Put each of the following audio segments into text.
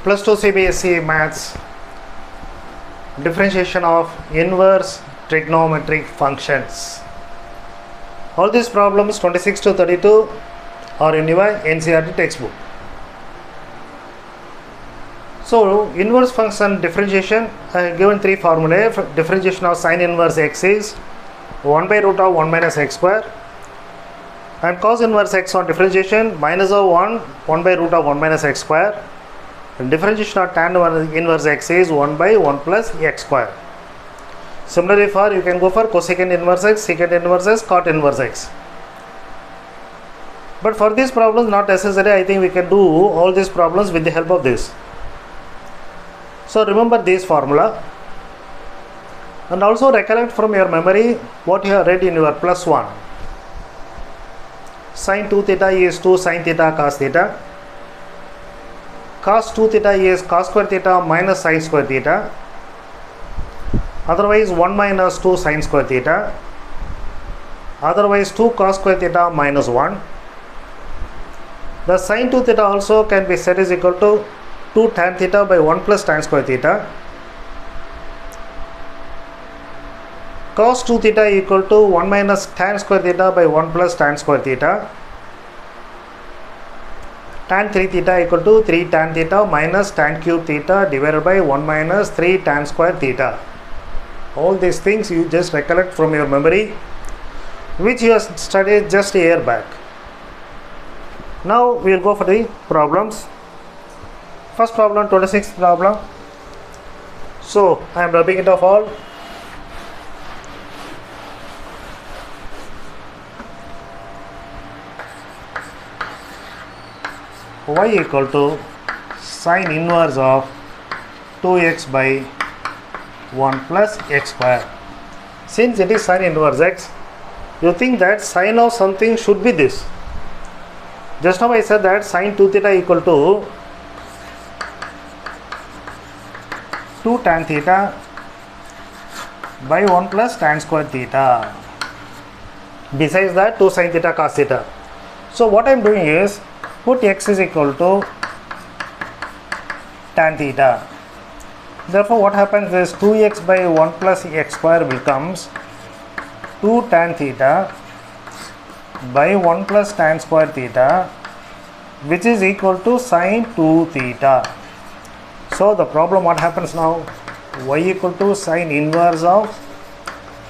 Plus 2 CBSE Maths, differentiation of inverse trigonometric functions. All these problems 26 to 32 are in your NCERT textbook. So inverse function differentiation, I have given three formulae. Differentiation of sine inverse x is 1 by root of 1 minus x square, and cos inverse x on differentiation minus of 1 by root of 1 minus x square. And differentiation of tan inverse x is 1 by 1 plus x square. Similarly, for you can go for cosecant inverse x, secant inverse x, cot inverse x. But for these problems, not necessary. I think we can do all these problems with the help of this. So remember this formula, and also recollect from your memory what you have read in your plus 1. Sin 2 theta is 2 sin theta cos theta. Cos 2 theta is cos square theta minus sin square theta. Otherwise 1 minus 2 sin square theta. Otherwise 2 cos square theta minus 1. The sin 2 theta also can be set is equal to 2 tan theta by 1 plus tan square theta. Cos 2 theta equal to 1 minus tan square theta by 1 plus tan square theta. Tan 3 theta equal to 3 tan theta minus tan cube theta divided by 1 minus 3 tan square theta. All these things you just recollect from your memory, which you have studied just a year back. Now we will go for the problems. First problem, 26th problem. So I am rubbing it off all. Y equal to sine inverse of 2x by 1 plus x square. Since it is sine inverse x, you think that sine of something should be this. Just now I said that sine 2 theta equal to 2 tan theta by 1 plus tan square theta. Besides that, 2 sin theta cos theta. So what I am doing is put x is equal to tan theta. Therefore what happens is 2x by 1 plus x square becomes 2 tan theta by 1 plus tan square theta, which is equal to sine 2 theta. So the problem what happens now, y equal to sine inverse of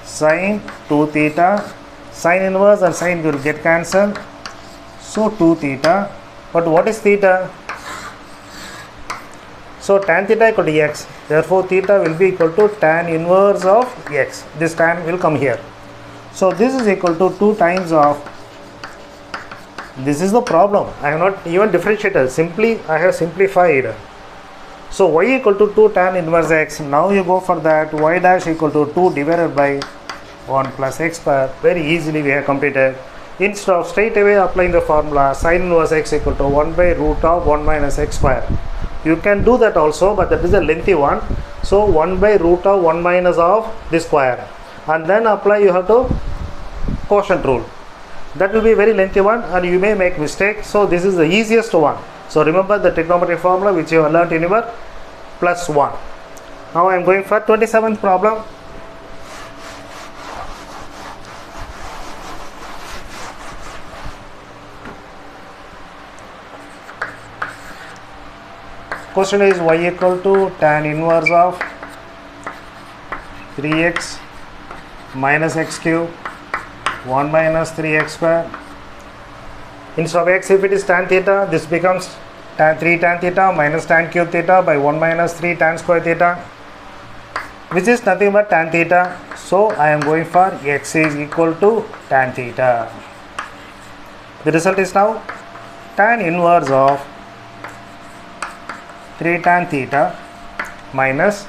sine 2 theta, sine inverse and sine will get cancelled, so 2 theta. But what is theta? So tan theta equal to x, therefore theta will be equal to tan inverse of x. This tan will come here. So this is equal to 2 times of, this is the problem. I have not even differentiated, simply I have simplified. So y equal to 2 tan inverse x. Now you go for that, y dash equal to 2 divided by 1 plus x square. Very easily we have completed. Instead of straight away applying the formula sin inverse x equal to 1 by root of 1 minus x square. You can do that also, but that is a lengthy one. So 1 by root of 1 minus of the square, and then apply, you have to quotient rule. That will be very lengthy one and you may make mistake. So this is the easiest one. So remember the trigonometry formula which you have learnt in your plus 1. Now I am going for 27th problem. Question is y equal to tan inverse of 3x minus x cube 1 minus 3x square. Instead of x, if it is tan theta, this becomes tan 3 tan theta minus tan cube theta by 1 minus 3 tan square theta, which is nothing but tan theta. So I am going for x is equal to tan theta. The result is now tan inverse of 3 tan theta minus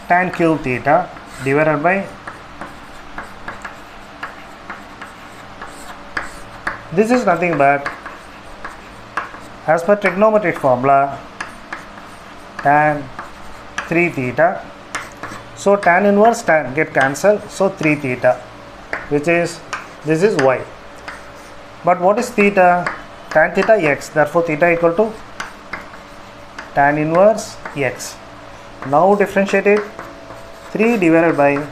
tan cube theta divided by, this is nothing but, as per trigonometric formula, tan 3 theta. So tan inverse tan get cancelled, so 3 theta, which is, this is y. But what is theta? Tan theta x, therefore theta equal to tan inverse x. Now differentiate it. 3 divided by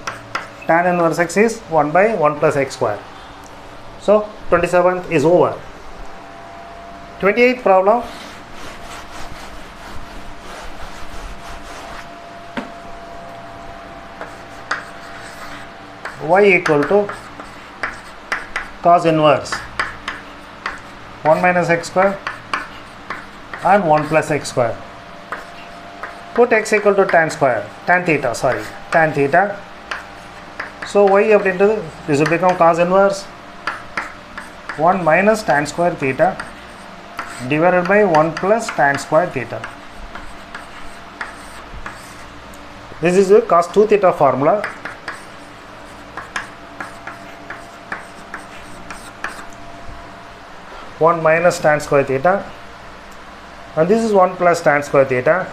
tan inverse x is 1 by 1 plus x square. So 27th is over. 28th problem. Y equal to cos inverse 1 minus x square and 1 plus x square. Put x equal to tan theta. So y அப்படின்றது this will become cos inverse 1 minus tan square theta divided by 1 plus tan square theta. This is the cos 2 theta formula. One minus tan square theta, and this is 1 plus tan square theta.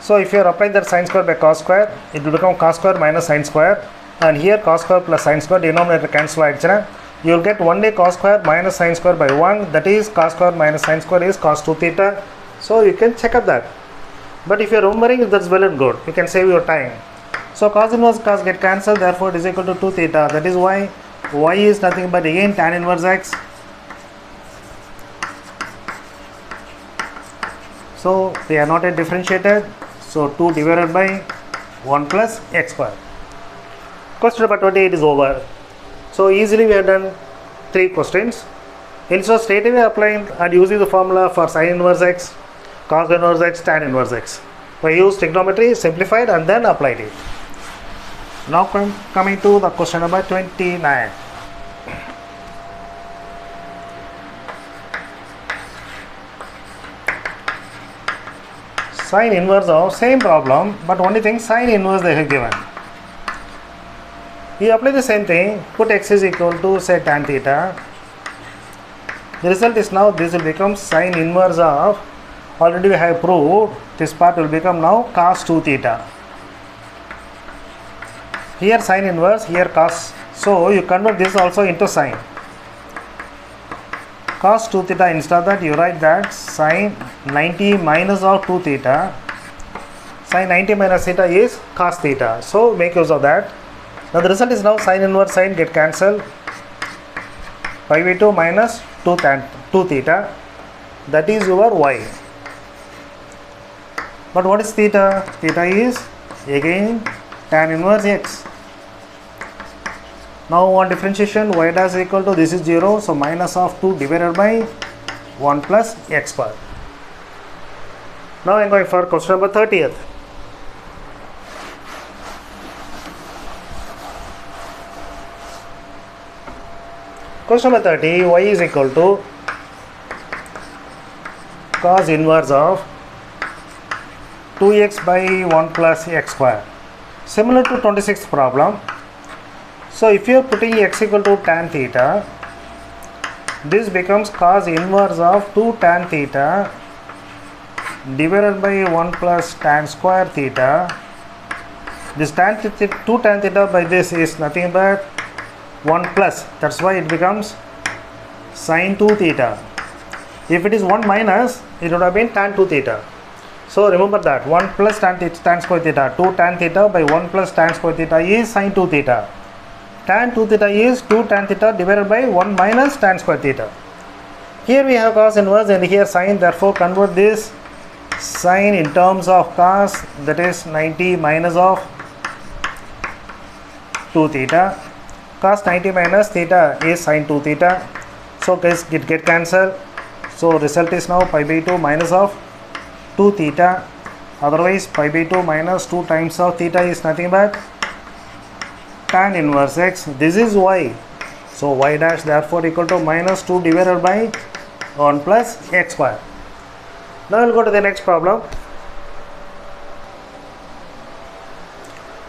So if you are applying that sin square by cos square, it will become cos square minus sin square, and here cos square plus sin square denominator cancel aayidchana. You will get only cos square minus sin square by 1, that is cos square minus sin square is cos 2 theta. So you can check up that. But if you are remembering, that's well and good. You can save your time. So cos inverse cos get cancelled, therefore it is equal to 2 theta. That is why y is nothing but again tan inverse x. So they are not yet differentiated. So 2 divided by 1 plus x square. Question number 28 is over. So easily we have done 3 questions. Instead of straight away applying and using the formula for sin inverse x, cos inverse x, tan inverse x, we used trigonometry, simplified and then applied it. Now coming to the question number 29. Sin inverse of same problem, but only thing sin inverse they have given. You apply the same thing, put x is equal to say tan theta. The result is now this will become sin inverse of, already we have proved, this part will become now cos 2 theta. Here sin inverse, here cos. So you convert this also into sin. Cos 2 theta, instead of that you write that sin 90 minus of 2 theta. Sin 90 minus theta is cos theta. So make use of that. Now the result is now sin inverse sin get cancelled. Pi by 2 minus 2 theta. That is your y. But what is theta? Theta is again tan inverse x. Now on differentiation, y dash is equal to, this is 0, so minus of 2 divided by 1 plus x square. Now I am going for question number 30th. Question number 30, y is equal to cos inverse of 2x by 1 plus x square. Similar to 26th problem. So if you are putting x equal to tan theta, this becomes cos inverse of 2 tan theta divided by 1 plus tan square theta. This 2 tan theta by this is nothing but 1 plus, that's why it becomes sin 2 theta. If it is 1 minus, it would have been tan 2 theta. So remember that 1 plus tan square theta, 2 tan theta by 1 plus tan square theta is sin 2 theta. Tan 2 theta is 2 tan theta divided by 1 minus tan square theta. Here we have cos inverse and here sin, therefore convert this sin in terms of cos, that is 90 minus of 2 theta. Cos 90 minus theta is sin 2 theta. So guys, it get cancelled. So result is now pi by 2 minus of 2 theta. Otherwise pi by 2 minus 2 times of theta is nothing but tan inverse x. This is y. So y dash therefore equal to minus 2 divided by 1 plus x square. Now we'll go to the next problem.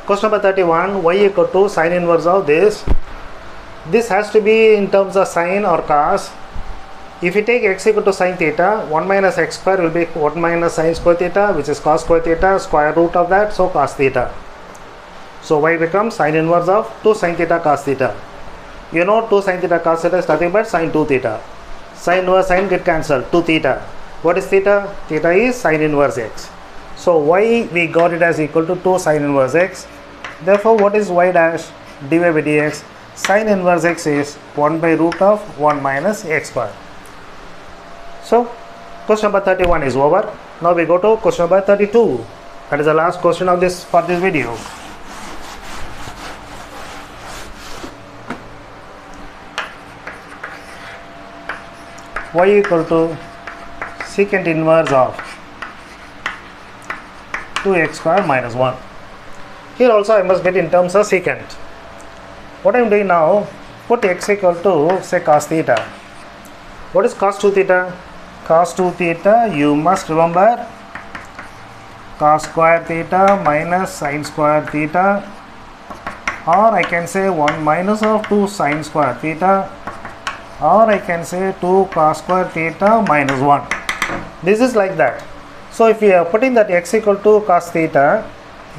Question number 31, y equal to sin inverse of this. This has to be in terms of sin or cos. If you take x equal to sin theta, 1 minus x square will be 1 minus sin square theta, which is cos square theta, square root of that, so cos theta. So y becomes sin inverse of 2 sin theta cos theta. You know 2 sin theta cos theta is nothing but sin 2 theta. Sin inverse sin get cancelled, 2 theta. What is theta? Theta is sine inverse x. So y we got it as equal to 2 sine inverse x. Therefore, what is y dash? Dy by dx. Sine inverse x is 1 by root of 1 minus x square. So question number 31 is over. Now we go to question number 32. That is the last question of this for this video. Y equal to secant inverse of 2x square minus 1. Here also I must get in terms of secant. What I am doing now, put x equal to say cos theta. What is cos 2 theta? Cos 2 theta, you must remember cos square theta minus sin square theta, or I can say 1 minus of 2 sin square theta, or I can say 2 cos square theta minus 1. This is like that. So if we are putting that x equal to cos theta,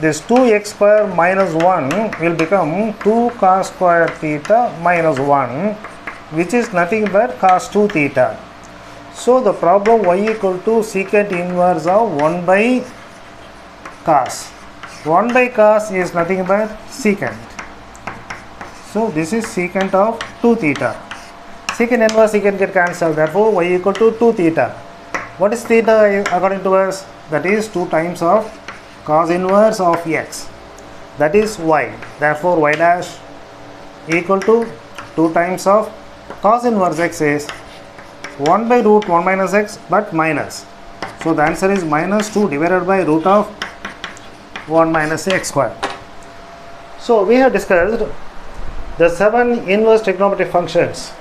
this 2x square minus 1 will become 2 cos square theta minus 1, which is nothing but cos 2 theta. So the problem y equal to secant inverse of 1 by cos. 1 by cos is nothing but secant. So this is secant of 2 theta. Secant inverse secant get cancelled. Therefore y equal to 2 theta. What is theta according to us? That is 2 times of cos inverse of x. That is y. Therefore y dash equal to 2 times of cos inverse x is 1 by root 1 minus x, but minus. So the answer is minus 2 divided by root of 1 minus x square. So we have discussed the 7 inverse trigonometric functions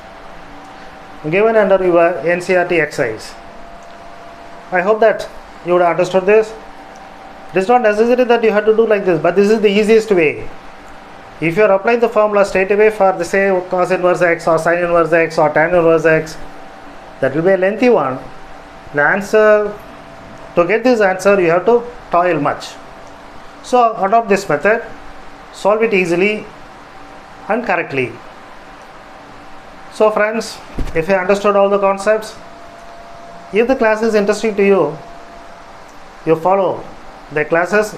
given under your NCERT exercise. I hope that you would have understood this. It is not necessary that you have to do like this, but this is the easiest way. If you are applying the formula straight away for the say cos inverse x or sin inverse x or tan inverse x, that will be a lengthy one. The answer, to get this answer you have to toil much. So adopt this method, solve it easily and correctly. So friends, if you understood all the concepts, if the class is interesting to you, you follow the classes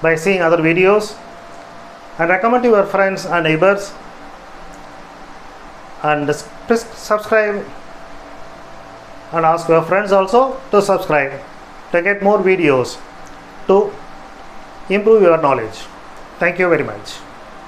by seeing other videos and recommend to your friends and neighbors, and please subscribe and ask your friends also to subscribe to get more videos to improve your knowledge. Thank you very much.